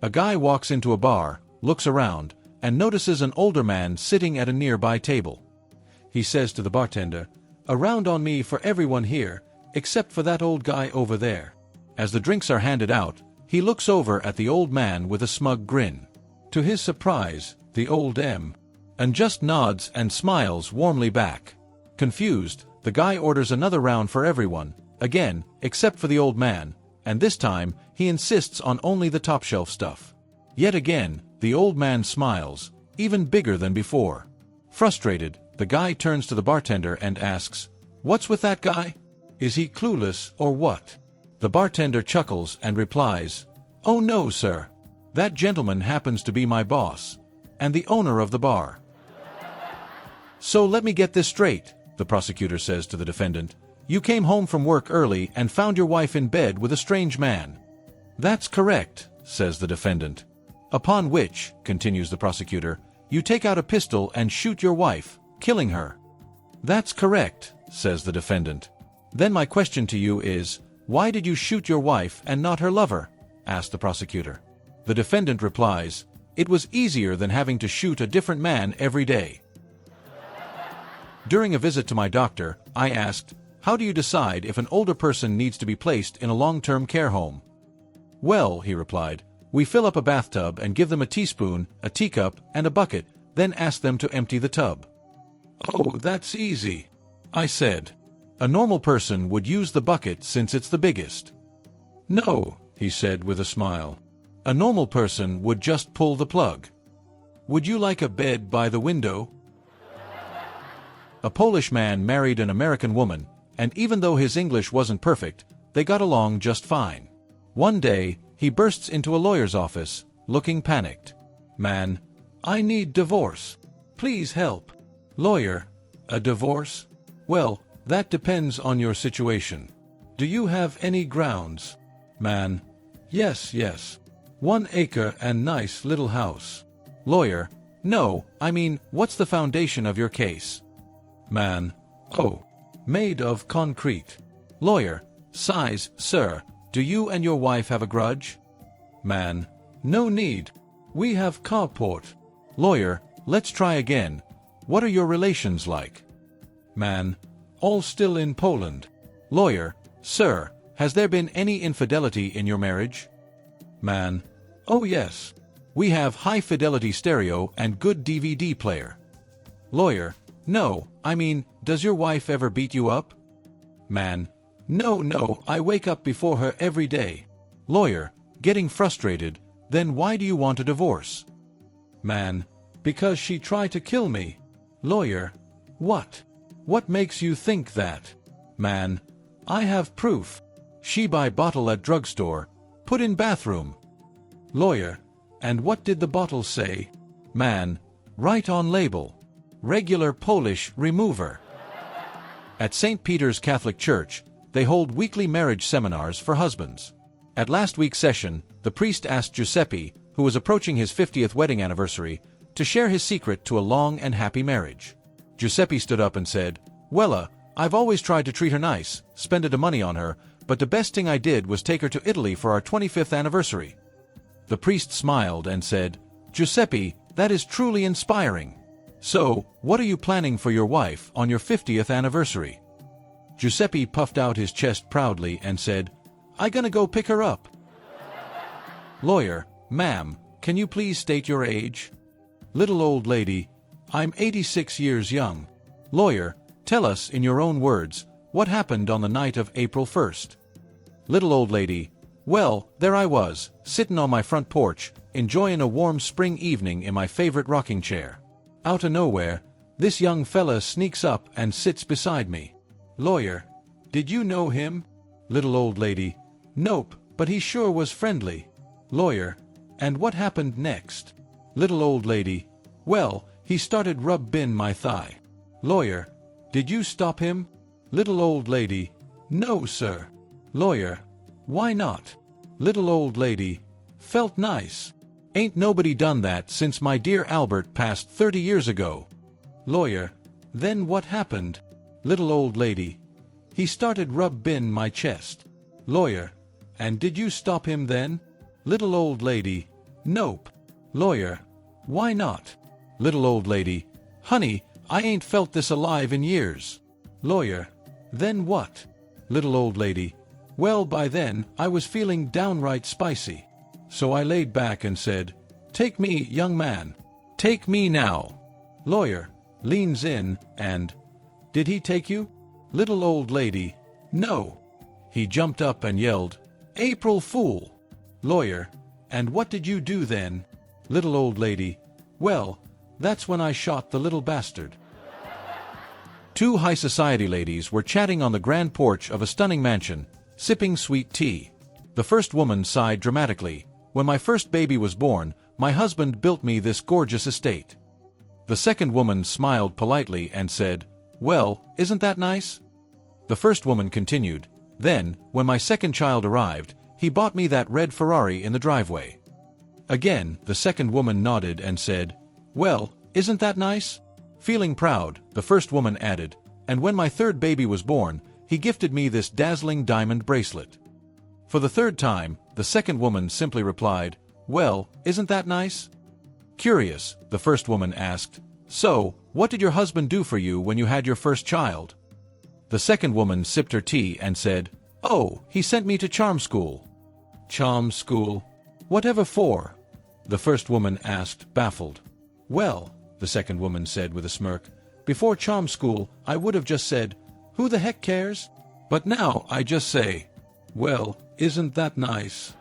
A guy walks into a bar, looks around, and notices an older man sitting at a nearby table. He says to the bartender, "A round on me for everyone here, except for that old guy over there." As the drinks are handed out, he looks over at the old man with a smug grin. To his surprise, the old M. and just nods and smiles warmly back. Confused, the guy orders another round for everyone, again, except for the old man, and this time, he insists on only the top-shelf stuff. Yet again, the old man smiles, even bigger than before. Frustrated, the guy turns to the bartender and asks, "What's with that guy? Is he clueless or what?" The bartender chuckles and replies, "Oh no, sir. That gentleman happens to be my boss, and the owner of the bar." "So let me get this straight," the prosecutor says to the defendant. "You came home from work early and found your wife in bed with a strange man." "That's correct," says the defendant. "Upon which," continues the prosecutor, "you take out a pistol and shoot your wife, killing her." "That's correct," says the defendant. "Then my question to you is, why did you shoot your wife and not her lover?" asks the prosecutor. The defendant replies, "It was easier than having to shoot a different man every day." During a visit to my doctor, I asked, "How do you decide if an older person needs to be placed in a long-term care home?" "Well," he replied, "we fill up a bathtub and give them a teaspoon, a teacup, and a bucket, then ask them to empty the tub." "Oh, that's easy," I said. "A normal person would use the bucket since it's the biggest." "No," he said with a smile. "A normal person would just pull the plug." "Would you like a bed by the window?" A Polish man married an American woman, and even though his English wasn't perfect, they got along just fine. One day, he bursts into a lawyer's office, looking panicked. "Man, I need divorce. Please help." Lawyer, "A divorce? Well, that depends on your situation. Do you have any grounds?" Man, Yes. 1 acre and nice little house." Lawyer, "No, I mean, what's the foundation of your case?" Man, "Oh, made of concrete." Lawyer, "Size, sir, do you and your wife have a grudge?" Man, "No need. We have carport." Lawyer, "Let's try again. What are your relations like?" Man, "All still in Poland." Lawyer, "Sir, has there been any infidelity in your marriage?" Man, "Oh yes. We have high-fidelity stereo and good DVD player." Lawyer, "No, I mean, does your wife ever beat you up?" Man, No, I wake up before her every day." Lawyer, getting frustrated, "Then why do you want a divorce?" Man, "Because she tried to kill me." Lawyer, "What? What makes you think that?" Man, "I have proof. She buy bottle at drugstore, put in bathroom." Lawyer, "And what did the bottle say?" Man, "Right on label. Regular Polish remover." At St. Peter's Catholic Church, they hold weekly marriage seminars for husbands. At last week's session, the priest asked Giuseppe, who was approaching his 50th wedding anniversary, to share his secret to a long and happy marriage. Giuseppe stood up and said, "Wella, I've always tried to treat her nice, spend a da money on her, but the best thing I did was take her to Italy for our 25th anniversary." The priest smiled and said, "Giuseppe, that is truly inspiring. So, what are you planning for your wife on your 50th anniversary?" Giuseppe puffed out his chest proudly and said, "I gonna go pick her up." Lawyer, "Ma'am, can you please state your age?" Little old lady, "I'm 86 years young." Lawyer, "Tell us in your own words, what happened on the night of April 1st? Little old lady, "Well, there I was, sittin' on my front porch, enjoyin' a warm spring evening in my favorite rocking chair. Out of nowhere, this young fella sneaks up and sits beside me." Lawyer, "Did you know him?" Little old lady, "Nope, but he sure was friendly." Lawyer, "And what happened next?" Little old lady, "Well, he started rubbin' my thigh." Lawyer, "Did you stop him?" Little old lady, "No, sir." Lawyer, "Why not?" Little old lady, "Felt nice. Ain't nobody done that since my dear Albert passed 30 years ago." Lawyer, "Then what happened?" Little old lady, "He started rubbin' my chest." Lawyer, "And did you stop him then?" Little old lady, Nope. Lawyer. Why not? Little old lady. Honey, I ain't felt this alive in years. Lawyer. Then what? Little old lady. Well, by then, I was feeling downright spicy. So I laid back and said, Take me, young man. Take me now. Lawyer. Leans in, and, Did he take you? Little old lady. No. He jumped up and yelled, April Fool. Lawyer. And what did you do then? Little old lady. Well, that's when I shot the little bastard. Two high society ladies were chatting on the grand porch of a stunning mansion, sipping sweet tea. The first woman sighed dramatically. When my first baby was born, my husband built me this gorgeous estate. The second woman smiled politely and said, Well, isn't that nice? The first woman continued, Then, when my second child arrived, he bought me that red Ferrari in the driveway. Again, the second woman nodded and said, Well, isn't that nice? Feeling proud, the first woman added, And when my third baby was born, he gifted me this dazzling diamond bracelet. For the third time, the second woman simply replied, Well, isn't that nice? Curious, the first woman asked, So, what did your husband do for you when you had your first child? The second woman sipped her tea and said, Oh, he sent me to charm school. Charm school? Whatever for? The first woman asked, baffled. Well, the second woman said with a smirk, Before charm school, I would have just said, Who the heck cares? But now I just say, Well, isn't that nice?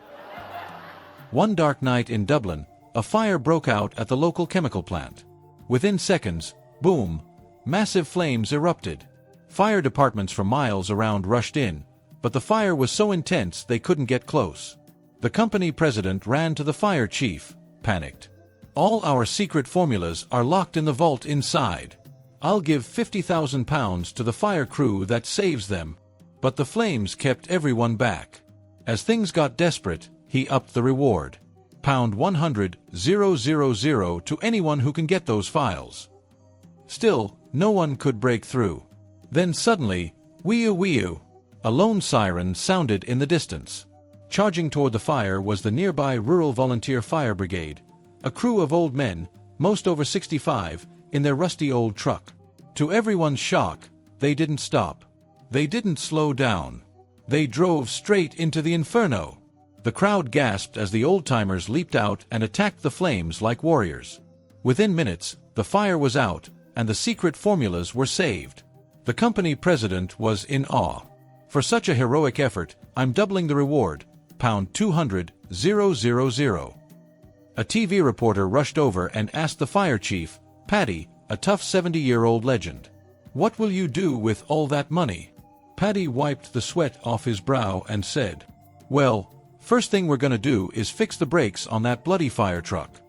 One dark night in Dublin, a fire broke out at the local chemical plant. Within seconds, boom, massive flames erupted. Fire departments for miles around rushed in, but the fire was so intense they couldn't get close. The company president ran to the fire chief, panicked. All our secret formulas are locked in the vault inside. I'll give £50,000 to the fire crew that saves them. But the flames kept everyone back. As things got desperate, he upped the reward. £100,000 to anyone who can get those files. Still, no one could break through. Then suddenly, wee-oo, a lone siren sounded in the distance. Charging toward the fire was the nearby Rural Volunteer Fire Brigade, a crew of old men, most over 65, in their rusty old truck. To everyone's shock, they didn't stop. They didn't slow down. They drove straight into the inferno. The crowd gasped as the old-timers leaped out and attacked the flames like warriors. Within minutes, the fire was out, and the secret formulas were saved. The company president was in awe. For such a heroic effort, I'm doubling the reward, £200,000. A TV reporter rushed over and asked the fire chief, Paddy, a tough 70-year-old legend, What will you do with all that money? Paddy wiped the sweat off his brow and said, Well, first thing we're gonna do is fix the brakes on that bloody fire truck.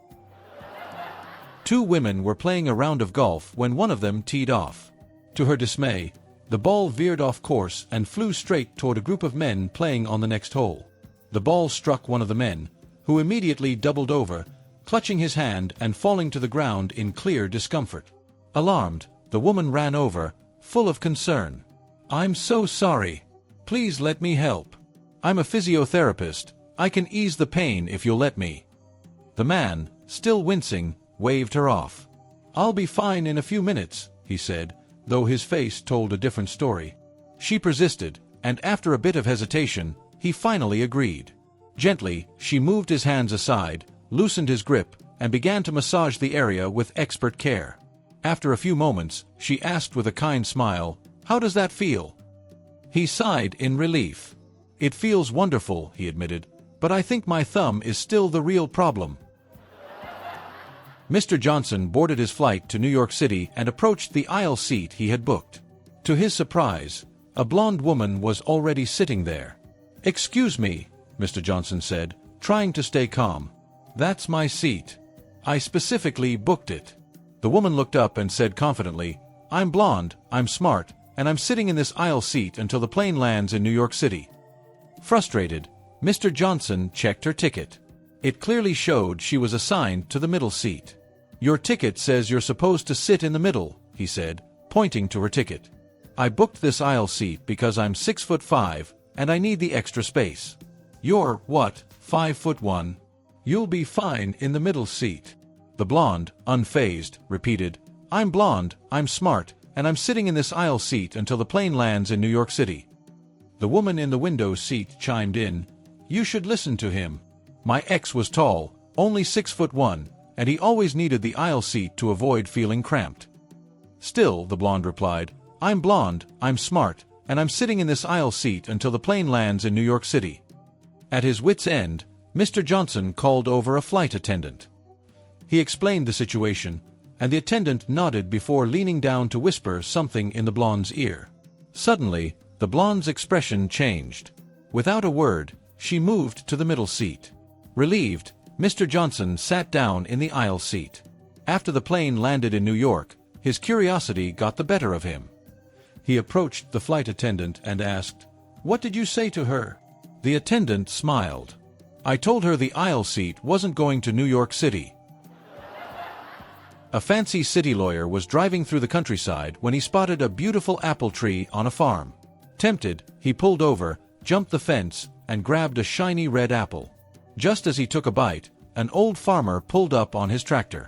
Two women were playing a round of golf when one of them teed off. To her dismay, the ball veered off course and flew straight toward a group of men playing on the next hole. The ball struck one of the men, who immediately doubled over, clutching his hand and falling to the ground in clear discomfort. Alarmed, the woman ran over, full of concern. I'm so sorry. Please let me help. I'm a physiotherapist. I can ease the pain if you'll let me. The man, still wincing, waved her off. I'll be fine in a few minutes, he said, though his face told a different story. She persisted, and after a bit of hesitation, he finally agreed. Gently, she moved his hands aside, loosened his grip, and began to massage the area with expert care. After a few moments, she asked with a kind smile, How does that feel? He sighed in relief. It feels wonderful, he admitted, but I think my thumb is still the real problem. Mr. Johnson boarded his flight to New York City and approached the aisle seat he had booked. To his surprise, a blonde woman was already sitting there. Excuse me, Mr. Johnson said, trying to stay calm. That's my seat. I specifically booked it. The woman looked up and said confidently, I'm blonde, I'm smart, and I'm sitting in this aisle seat until the plane lands in New York City. Frustrated, Mr. Johnson checked her ticket. It clearly showed she was assigned to the middle seat. Your ticket says you're supposed to sit in the middle, he said, pointing to her ticket. I booked this aisle seat because I'm 6'5" and I need the extra space. You're, what, 5'1"? You'll be fine in the middle seat. The blonde, unfazed, repeated, I'm blonde, I'm smart, and I'm sitting in this aisle seat until the plane lands in New York City. The woman in the window seat chimed in, You should listen to him. My ex was tall, only 6'1", and he always needed the aisle seat to avoid feeling cramped. Still, the blonde replied, I'm blonde, I'm smart, and I'm sitting in this aisle seat until the plane lands in New York City. At his wit's end, Mr. Johnson called over a flight attendant. He explained the situation, and the attendant nodded before leaning down to whisper something in the blonde's ear. Suddenly, the blonde's expression changed. Without a word, she moved to the middle seat. Relieved, Mr. Johnson sat down in the aisle seat. After the plane landed in New York, his curiosity got the better of him. He approached the flight attendant and asked, What did you say to her? The attendant smiled. I told her the aisle seat wasn't going to New York City. A fancy city lawyer was driving through the countryside when he spotted a beautiful apple tree on a farm. Tempted, he pulled over, jumped the fence, and grabbed a shiny red apple. Just as he took a bite, an old farmer pulled up on his tractor.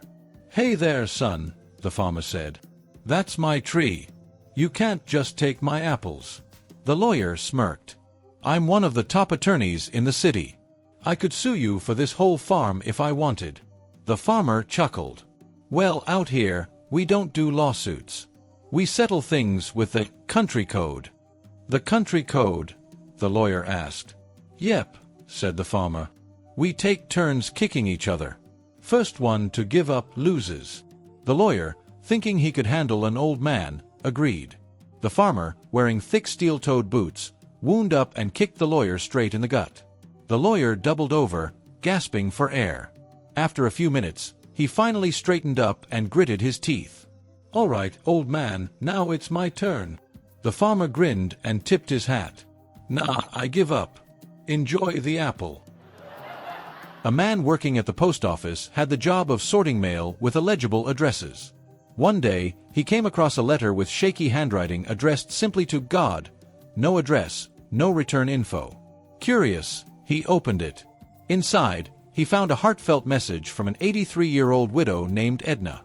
Hey there, son, the farmer said. That's my tree. You can't just take my apples. The lawyer smirked. I'm one of the top attorneys in the city. I could sue you for this whole farm if I wanted. The farmer chuckled. Well, out here, we don't do lawsuits. We settle things with the country code. The country code? The lawyer asked. Yep, said the farmer. We take turns kicking each other. First one to give up loses. The lawyer, thinking he could handle an old man, agreed. The farmer, wearing thick steel-toed boots, wound up and kicked the lawyer straight in the gut. The lawyer doubled over, gasping for air. After a few minutes, he finally straightened up and gritted his teeth. All right, old man, now it's my turn. The farmer grinned and tipped his hat. Nah, I give up. Enjoy the apple. A man working at the post office had the job of sorting mail with illegible addresses. One day, he came across a letter with shaky handwriting addressed simply to God. No address, no return info. Curious, he opened it. Inside, he found a heartfelt message from an 83-year-old widow named Edna.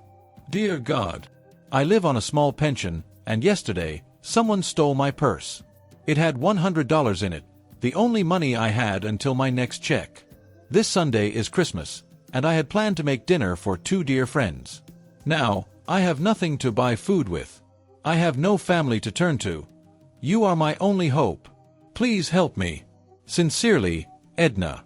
Dear God, I live on a small pension, and yesterday, someone stole my purse. It had $100 in it, the only money I had until my next check. This Sunday is Christmas, and I had planned to make dinner for 2 dear friends. Now, I have nothing to buy food with. I have no family to turn to. You are my only hope. Please help me. Sincerely, Edna.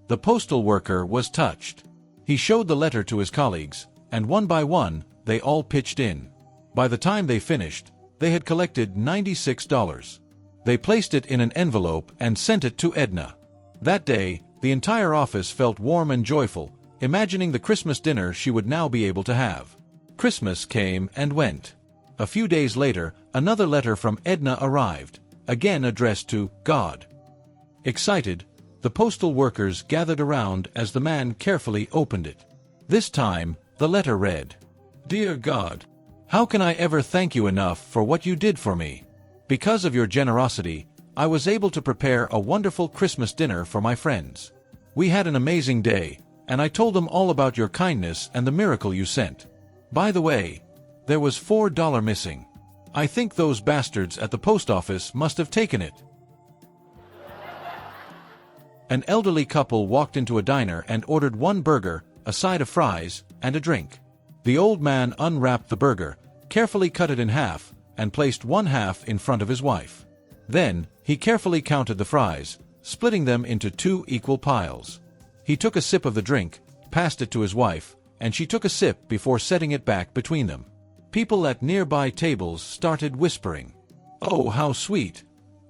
The postal worker was touched. He showed the letter to his colleagues, and one by one, they all pitched in. By the time they finished, they had collected $96. They placed it in an envelope and sent it to Edna. That day, the entire office felt warm and joyful, imagining the Christmas dinner she would now be able to have. Christmas came and went. A few days later, another letter from Edna arrived, again addressed to God. Excited, the postal workers gathered around as the man carefully opened it. This time, the letter read, Dear God, how can I ever thank you enough for what you did for me? Because of your generosity, I was able to prepare a wonderful Christmas dinner for my friends. We had an amazing day, and I told them all about your kindness and the miracle you sent. By the way, there was $4 missing. I think those bastards at the post office must have taken it. An elderly couple walked into a diner and ordered 1 burger, a side of fries, and a drink. The old man unwrapped the burger, carefully cut it in half, and placed 1/2 in front of his wife. Then, he carefully counted the fries, splitting them into 2 equal piles. He took a sip of the drink, passed it to his wife, and she took a sip before setting it back between them. People at nearby tables started whispering, Oh, how sweet!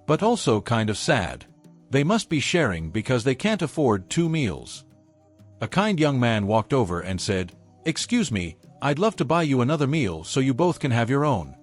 But also kind of sad. They must be sharing because they can't afford 2 meals. A kind young man walked over and said, Excuse me, I'd love to buy you another meal so you both can have your own.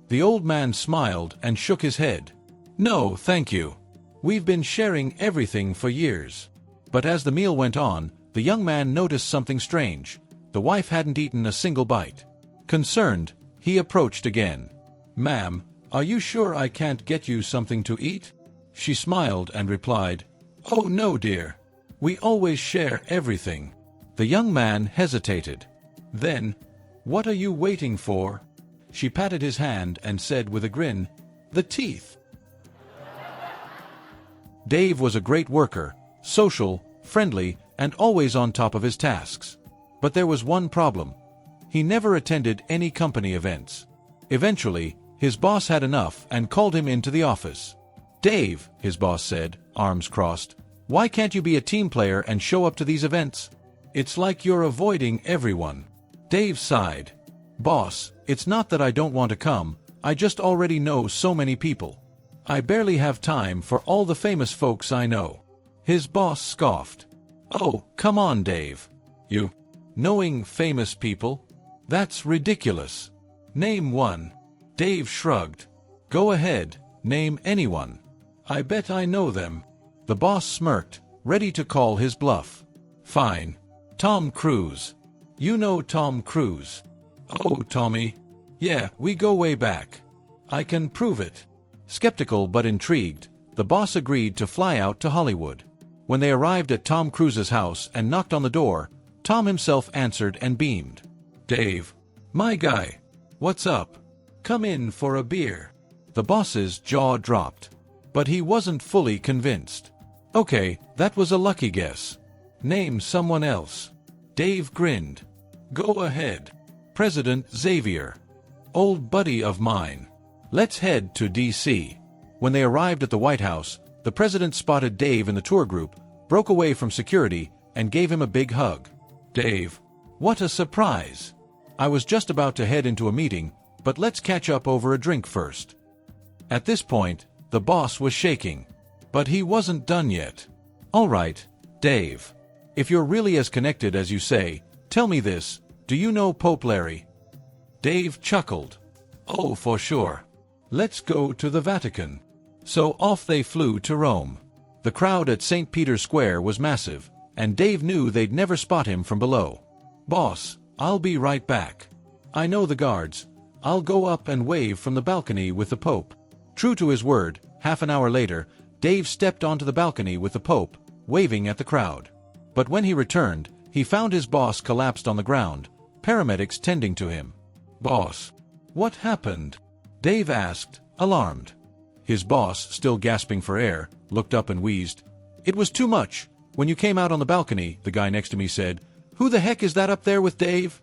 The old man smiled and shook his head. No, thank you. We've been sharing everything for years. But as the meal went on, the young man noticed something strange. The wife hadn't eaten a single bite. Concerned, he approached again. Ma'am, are you sure I can't get you something to eat? She smiled and replied, Oh no, dear. We always share everything. The young man hesitated. Then, "What are you waiting for?" She patted his hand and said with a grin, "The teeth." Dave was a great worker, social, friendly, and always on top of his tasks. But there was one problem. He never attended any company events. Eventually, his boss had enough and called him into the office. "Dave," his boss said, arms crossed, "why can't you be a team player and show up to these events? It's like you're avoiding everyone." Dave sighed. "Boss, it's not that I don't want to come, I just already know so many people. I barely have time for all the famous folks I know." His boss scoffed. "Oh, come on, Dave. You knowing famous people? That's ridiculous. Name one." Dave shrugged. "Go ahead, name anyone. I bet I know them." The boss smirked, ready to call his bluff. "Fine. Tom Cruise. You know Tom Cruise." "Oh, Tommy. Yeah, we go way back. I can prove it." Skeptical but intrigued, the boss agreed to fly out to Hollywood. When they arrived at Tom Cruise's house and knocked on the door, Tom himself answered and beamed. "Dave. My guy. What's up? Come in for a beer." The boss's jaw dropped. But he wasn't fully convinced. "Okay, that was a lucky guess. Name someone else." Dave grinned. "Go ahead. President Xavier. Old buddy of mine. Let's head to D.C." When they arrived at the White House, the president spotted Dave in the tour group, broke away from security, and gave him a big hug. "Dave, what a surprise. I was just about to head into a meeting, but let's catch up over a drink first." At this point, the boss was shaking. But he wasn't done yet. "All right, Dave. If you're really as connected as you say, tell me this, do you know Pope Larry?" Dave chuckled. "Oh, for sure. Let's go to the Vatican." So off they flew to Rome. The crowd at St. Peter's Square was massive, and Dave knew they'd never spot him from below. "Boss, I'll be right back. I know the guards. I'll go up and wave from the balcony with the Pope." True to his word, half an hour later, Dave stepped onto the balcony with the Pope, waving at the crowd. But when he returned, he found his boss collapsed on the ground, paramedics tending to him. "Boss, what happened?" Dave asked, alarmed. His boss, still gasping for air, looked up and wheezed. "It was too much. When you came out on the balcony," the guy next to me said, "Who the heck is that up there with Dave?"